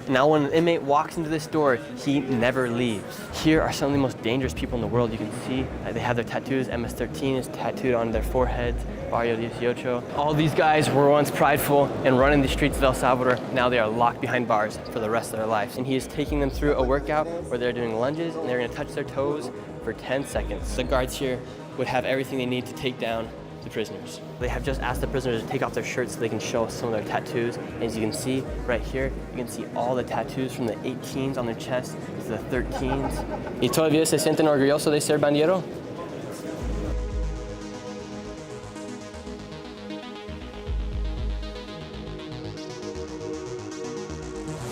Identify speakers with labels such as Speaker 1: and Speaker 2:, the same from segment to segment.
Speaker 1: Now when an inmate walks into this door, he never leaves. Here are some of the most dangerous people in the world. You can see they have their tattoos. MS-13 is tattooed on their foreheads. Barrio 18. All these guys were once prideful and running the streets of El Salvador. Now they are locked behind bars for the rest of their lives. And he is taking them through a workout where they're doing lunges and they're gonna touch their toes for 10 seconds. The guards here would have everything they need to take down the prisoners. They have just asked the prisoners to take off their shirts so they can show some of their tattoos. As you can see right here, you can see all the tattoos from the 18s on their chest to the 13s. ¿Y todavía se sienten orgullosos de ser bandero?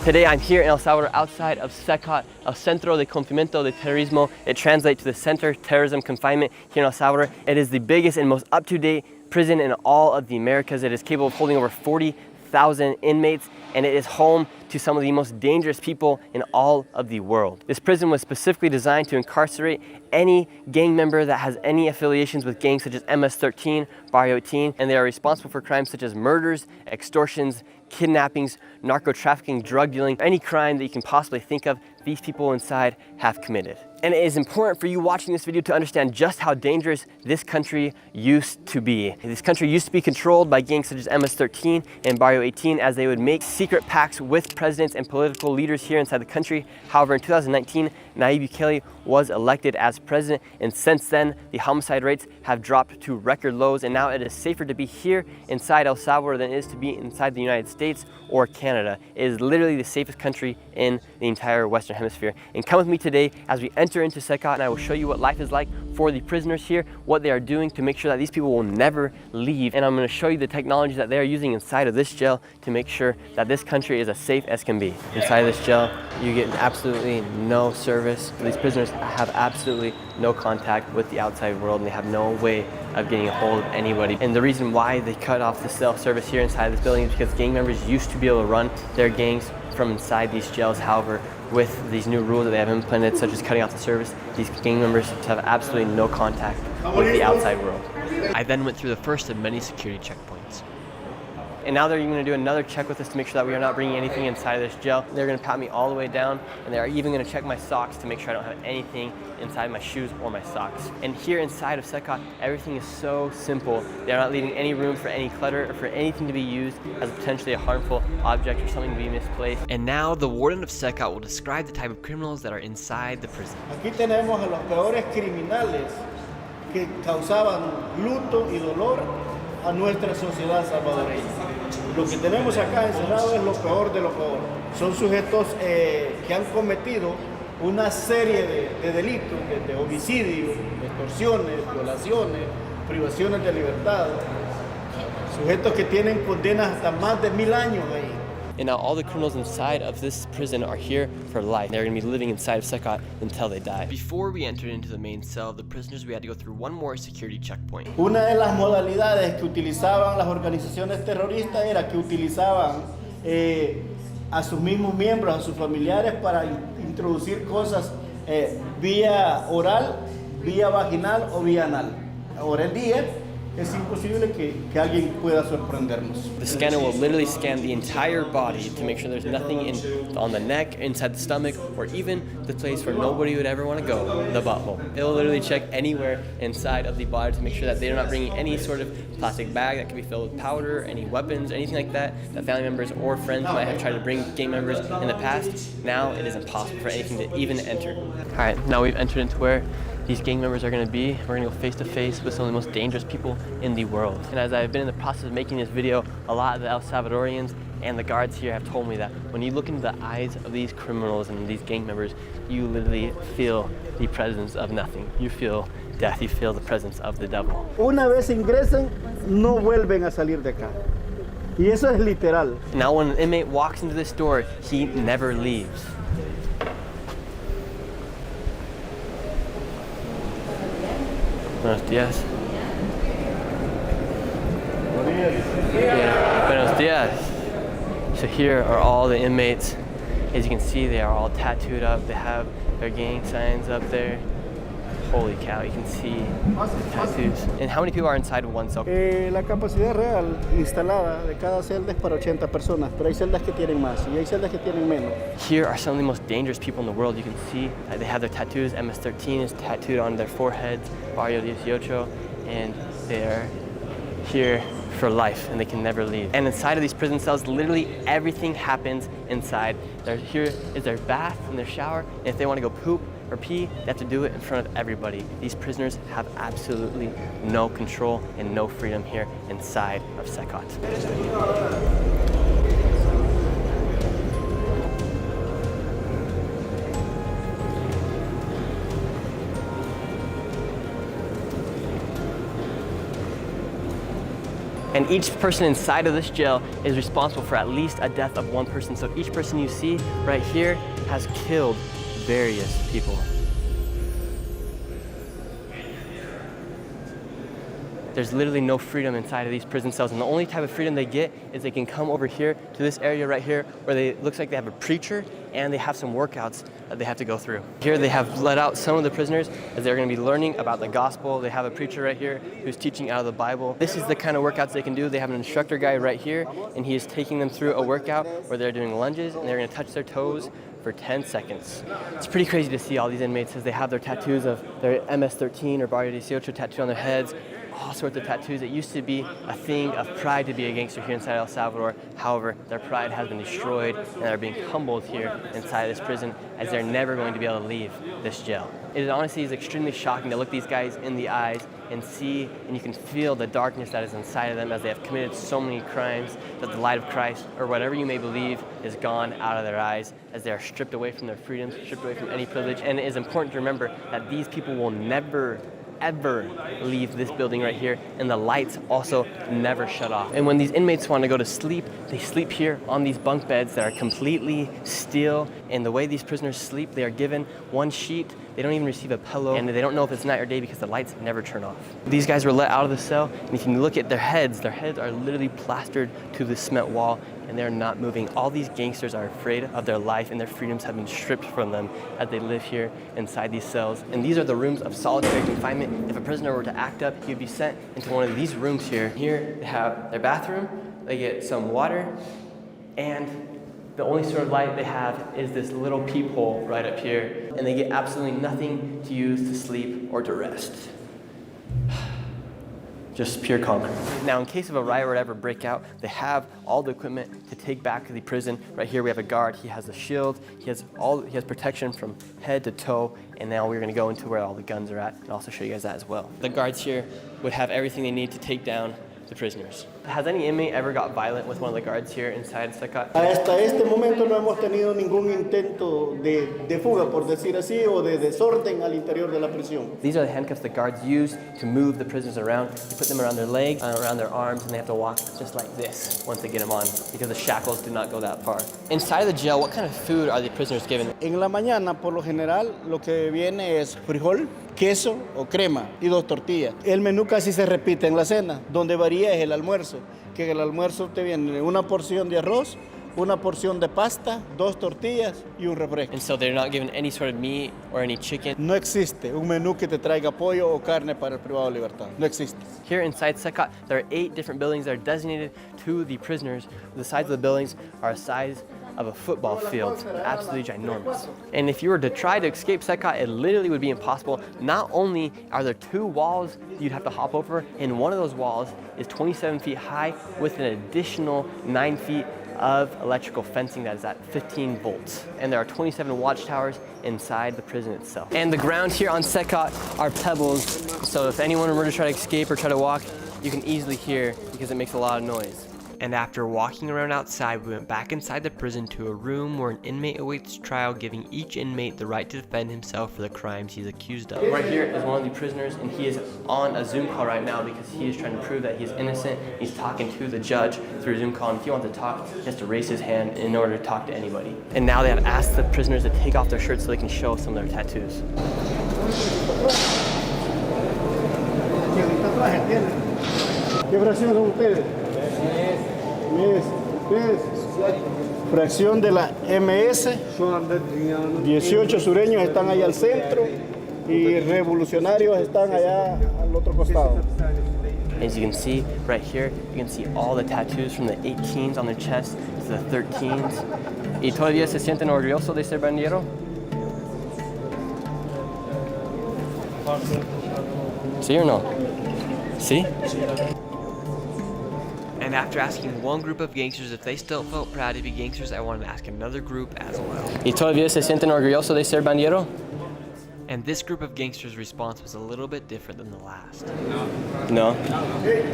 Speaker 1: Today I'm here in El Salvador outside of CECOT, El Centro de Confinamiento de Terrorismo. It translates to the Center of Terrorism Confinement here in El Salvador. It is the biggest and most up-to-date prison in all of the Americas. It is capable of holding over 40,000 inmates, and it is home to some of the most dangerous people in all of the world. This prison was specifically designed to incarcerate any gang member that has any affiliations with gangs such as MS-13, Barrio 18, and they are responsible for crimes such as murders, extortions, kidnappings, narco trafficking, drug dealing, any crime that you can possibly think of, these people inside have committed. And it is important for you watching this video to understand just how dangerous this country used to be. This country used to be controlled by gangs such as MS-13 and Barrio 18, as they would make secret pacts with presidents and political leaders here inside the country. However, in 2019, Nayib Bukele was elected as president, and since then, the homicide rates have dropped to record lows, and now it is safer to be here inside El Salvador than it is to be inside the United States or Canada. It is literally the safest country in the entire Western Hemisphere. And come with me today as we enter into CECOT, and I will show you what life is like for the prisoners here, what they are doing to make sure that these people will never leave. And I'm going to show you the technology that they are using inside of this jail to make sure that this country is as safe as can be. Inside of this jail, you get absolutely no service. These prisoners have absolutely no contact with the outside world, and they have no way of getting a hold of anybody. And the reason why they cut off the cell service here inside this building is because gang members used to be able to run their gangs from inside these jails. However, with these new rules that they have implemented, such as cutting off the service, these gang members have absolutely no contact with the outside world. I then went through the first of many security checkpoints. And now they're even going to do another check with us to make sure that we are not bringing anything inside of this jail. They're going to pat me all the way down, and they are even going to check my socks to make sure I don't have anything inside my shoes or my socks. And here inside of CECOT, everything is so simple. They're not leaving any room for any clutter or for anything to be used as potentially a harmful object or something to be misplaced. And now the warden of CECOT will describe the type of criminals that are inside the prison.
Speaker 2: Aquí tenemos a los peores criminales que causaban luto y dolor a nuestra sociedad salvadoreña. Lo que tenemos acá encerrado es lo peor de lo peor. Son sujetos que han cometido una serie de delitos, de homicidios, extorsiones, violaciones, privaciones de libertad. Sujetos que tienen condenas hasta más de 1000 años ahí.
Speaker 1: And now all the criminals inside of this prison are here for life. They're going to be living inside of CECOT until they die. Before we entered into the main cell of the prisoners, we had to go through one more security checkpoint.
Speaker 2: Una de las modalidades que utilizaban las organizaciones terroristas era que utilizaban a sus mismos miembros, a sus familiares, para introducir cosas vía oral, vía vaginal o vía anal. Ahora en día es imposible que alguien pueda sorprendernos.
Speaker 1: The scanner will literally scan the entire body to make sure there's nothing on the neck, inside the stomach, or even the place where nobody would ever want to go, the butthole. It will literally check anywhere inside of the body to make sure that they're not bringing any sort of plastic bag that could be filled with powder, any weapons, anything like that family members or friends might have tried to bring gang members in the past. Now it is impossible for anything to even enter. All right, now we've entered into where these gang members are going to be. We're going to go face to face with some of the most dangerous people in the world. And as I've been in the process of making this video, a lot of the El Salvadorians and the guards here have told me that when you look into the eyes of these criminals and these gang members, you literally feel the presence of nothing. You feel death. You feel the presence of the devil.
Speaker 2: Una vez ingresan, no vuelven a salir de acá. Y eso es literal.
Speaker 1: Now when an inmate walks into this door, he never leaves. Buenos días. Yeah. Buenos días. So here are all the inmates. As you can see, they are all tattooed up. They have their gang signs up there. Holy cow, you can see tattoos. And how many people are inside of one cell?
Speaker 2: La capacidad real instalada de cada celda es para 80 personas, pero hay celdas que tienen más y hay celdas que tienen menos.
Speaker 1: Here are some of the most dangerous people in the world. You can see they have their tattoos. MS-13 is tattooed on their foreheads, Barrio 18, and they are here for life and they can never leave. And inside of these prison cells, literally everything happens inside. Here is their bath and their shower, and if they want to go poop or pee, they have to do it in front of everybody. These prisoners have absolutely no control and no freedom here inside of CECOT. And each person inside of this jail is responsible for at least a death of one person. So each person you see right here has killed various people. There's literally no freedom inside of these prison cells, and the only type of freedom they get is they can come over here to this area right here where looks like they have a preacher and they have some workouts that they have to go through. Here they have let out some of the prisoners as they're going to be learning about the gospel. They have a preacher right here who's teaching out of the Bible. This is the kind of workouts they can do. They have an instructor guy right here, and he is taking them through a workout where they're doing lunges and they're going to touch their toes for 10 seconds. It's pretty crazy to see all these inmates as they have their tattoos of their MS-13 or Barrio 18 tattooed on their heads. All sorts of tattoos. It used to be a thing of pride to be a gangster here inside El Salvador. However, their pride has been destroyed and they're being humbled here inside this prison as they're never going to be able to leave this jail. It honestly is extremely shocking to look these guys in the eyes and see, and you can feel the darkness that is inside of them as they have committed so many crimes that the light of Christ, or whatever you may believe, is gone out of their eyes as they are stripped away from their freedoms, stripped away from any privilege. And it is important to remember that these people will never ever leave this building right here, and the lights also never shut off. And when these inmates want to go to sleep, they sleep here on these bunk beds that are completely still. And the way these prisoners sleep, they are given one sheet. They don't even receive a pillow, and they don't know if it's night or day because the lights never turn off. These guys were let out of the cell, and if you look at their heads are literally plastered to the cement wall, and they're not moving. All these gangsters are afraid of their life, and their freedoms have been stripped from them as they live here inside these cells. And these are the rooms of solitary confinement. If a prisoner were to act up, he would be sent into one of these rooms here. Here they have their bathroom, they get some water, and the only sort of light they have is this little peephole right up here, and they get absolutely nothing to use to sleep or to rest. Just pure concrete. Now, in case of a riot or whatever break out, they have all the equipment to take back to the prison. Right here we have a guard. He has a shield. He has protection from head to toe. And now we're going to go into where all the guns are at and also show you guys that as well. The guards here would have everything they need to take down the prisoners. Has any inmate ever got violent with one of the guards here inside CECOT?
Speaker 2: Hasta este momento no hemos tenido ningún intento de fuga, por decir así, o de desorden al interior de la prisión.
Speaker 1: These are the handcuffs the guards use to move the prisoners around. They put them around their legs, around their arms, and they have to walk just like this once they get them on because the shackles do not go that far. Inside of the jail, what kind of food are the prisoners given?
Speaker 2: En la mañana, por lo general, lo que viene es frijol, queso o crema y 2 tortillas. El menú casi se repite en la cena. Donde varía es el almuerzo, que en el almuerzo te viene una porción de arroz, una porción de pasta, 2 tortillas y un refresco.
Speaker 1: And so they're not given any sort of meat or any chicken?
Speaker 2: No existe un menú que te traiga pollo o carne para el privado de libertad. No existe.
Speaker 1: Here inside CECOT, there are 8 different buildings that are designated to the prisoners. The sides of the buildings are a size of a football field, absolutely ginormous. And if you were to try to escape CECOT, it literally would be impossible. Not only are there 2 walls you'd have to hop over, and one of those walls is 27 feet high with an additional 9 feet of electrical fencing that is at 15 volts. And there are 27 watchtowers inside the prison itself. And the ground here on CECOT are pebbles, so if anyone were to try to escape or try to walk, you can easily hear because it makes a lot of noise. And after walking around outside, we went back inside the prison to a room where an inmate awaits trial, giving each inmate the right to defend himself for the crimes he's accused of. Right here is one of the prisoners, and he is on a Zoom call right now because he is trying to prove that he's innocent. He's talking to the judge through a Zoom call, and if he wants to talk, he has to raise his hand in order to talk to anybody. And now they have asked the prisoners to take off their shirts so they can show some of their tattoos.
Speaker 2: ¿Qué fracción son ustedes? Fracción de la MS, 18 sureños están ahí al centro y revolucionarios están allá al otro costado.
Speaker 1: As you can see right here, you can see all the tattoos from the 18s on their chest to the 13s. ¿Y todavía se sienten orgullosos de ser bandero? ¿Sí o no? ¿Sí? And after asking one group of gangsters if they still felt proud to be gangsters, I wanted to ask another group as well. ¿Y todavía se sienten orgullosos de ser bandero? And this group of gangsters' response was a little bit different than the last. No?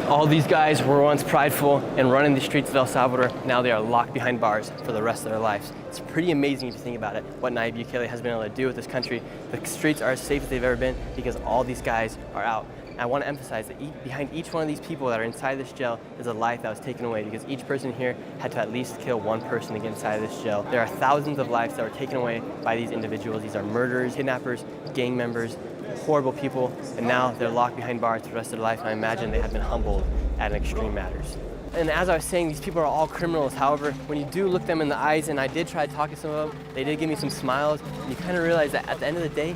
Speaker 1: All these guys were once prideful and running the streets of El Salvador. Now they are locked behind bars for the rest of their lives. It's pretty amazing if you think about it, what Nayib Bukele has been able to do with this country. The streets are as safe as they've ever been because all these guys are out. I want to emphasize that behind each one of these people that are inside this jail is a life that was taken away, because each person here had to at least kill one person to get inside of this jail. There are thousands of lives that were taken away by these individuals. These are murderers, kidnappers, gang members, horrible people, and now they're locked behind bars for the rest of their life, and I imagine they have been humbled at an extreme matters. And as I was saying, these people are all criminals. However, when you do look them in the eyes, and I did try to talk to some of them, they did give me some smiles, and you kind of realize that at the end of the day,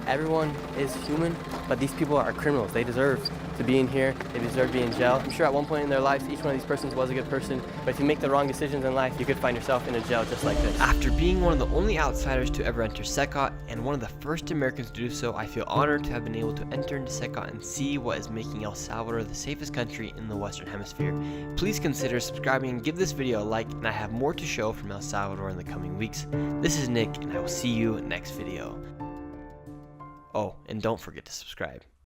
Speaker 1: everyone is human, but these people are criminals. They deserve to be in here. They deserve to be in jail. I'm sure at one point in their lives, each one of these persons was a good person, but if you make the wrong decisions in life, you could find yourself in a jail just like this. After being one of the only outsiders to ever enter CECOT, and one of the first Americans to do so, I feel honored to have been able to enter into CECOT and see what is making El Salvador the safest country in the Western Hemisphere. Please consider subscribing and give this video a like, and I have more to show from El Salvador in the coming weeks. This is Nick, and I will see you next video. Oh, and don't forget to subscribe.